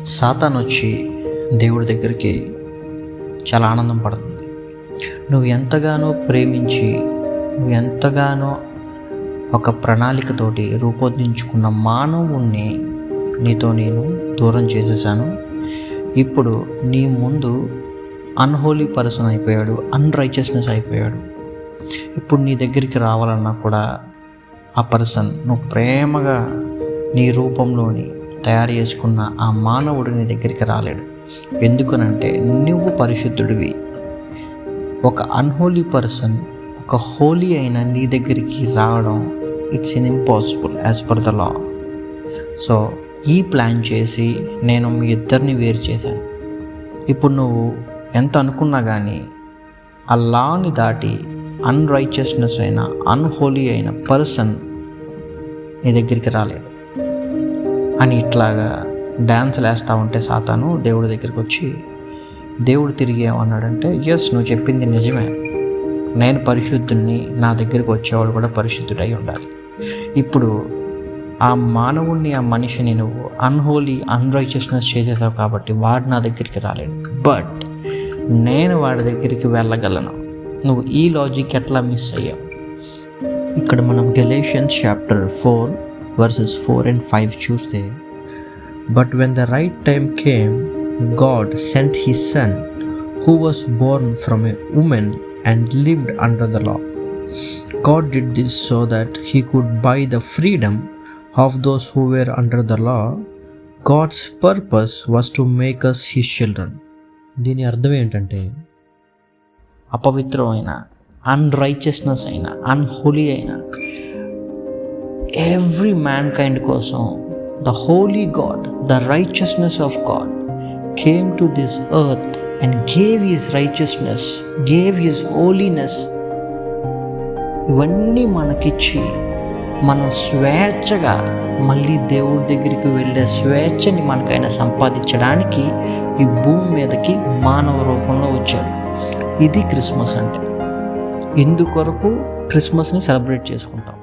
సాతాను వచ్చి దేవుడి దగ్గరికి చాలా ఆనందం పడుతుంది. నువ్వు ఎంతగానో ప్రేమించి, నువ్వు ఎంతగానో ఒక ప్రణాళికతోటి రూపొందించుకున్న మానవుణ్ణి నీతో నేను దూరం చేసేసాను. ఇప్పుడు నీ ముందు అన్హోలీ పర్సన్ అయిపోయాడు, అన్రైచియస్నెస్ అయిపోయాడు. ఇప్పుడు నీ దగ్గరికి రావాలన్నా కూడా ఆ పర్సన్ నువ్వు ప్రేమగా నీ రూపంలోని తయారు చేసుకున్న ఆ మానవుడు నీ దగ్గరికి రాలేడు. ఎందుకనంటే నువ్వు పరిశుద్ధుడివి. ఒక అన్హోలీ పర్సన్ ఒక హోలీ అయిన నీ దగ్గరికి రావడం it's impossible as per the law. So ఈ ప్లాన్ చేసి నేను మీ ఇద్దరిని వేరు చేశాను. ఇప్పుడు నువ్వు ఎంత అనుకున్నా కానీ ఆ లాని దాటి అన్రైచియస్నెస్ అయిన అన్హోలీ అయిన పర్సన్ నీ దగ్గరికి రాలేడు అని ఇట్లాగా డ్యాన్స్లు వేస్తూ ఉంటే సాతాను దేవుడి దగ్గరికి వచ్చి, దేవుడు తిరిగి ఏమన్నాడంటే, ఎస్ నువ్వు చెప్పింది నిజమే, నేను పరిశుద్ధుని, నా దగ్గరికి వచ్చేవాడు కూడా పరిశుద్ధుడై ఉండాలి. ఇప్పుడు ఆ మానవుణ్ణి, ఆ మనిషిని నువ్వు అన్హోలీ అన్రైచియస్నెస్ చేసేసావు కాబట్టి వాడు నా దగ్గరికి రాలేడు. బట్ నేను వాడి దగ్గరికి వెళ్ళగలను. నువ్వు ఈ లాజిక్ ఎట్లా మిస్ అయ్యావు? ఇక్కడ మనం గెలేషియన్స్ చాప్టర్ 4 verses 4 and 5 చూస్తే, but when the right time came God sent his son who was born from a woman and lived under the law. God did this so that he could buy the freedom of those who were under the law. God's purpose was to make us his children. దీని అర్థం ఏంటంటే, అపవిత్రమైన, unrighteousness అయిన, unholy అయిన every mankind కోసం the holy God, the righteousness of God came to this earth and gave his righteousness, gave his holiness. ఇవన్నీ మనకిచ్చి మనం స్వేచ్ఛగా మళ్ళీ దేవుడి దగ్గరికి వెళ్ళే స్వేచ్ఛని మనకైనా సంపాదించడానికి ఈ భూమి మీదకి మానవ రూపంలో వచ్చాడు. ఇది క్రిస్మస్ అంటే. ఇందుకొరకు క్రిస్మస్ని సెలబ్రేట్ చేసుకుంటాం.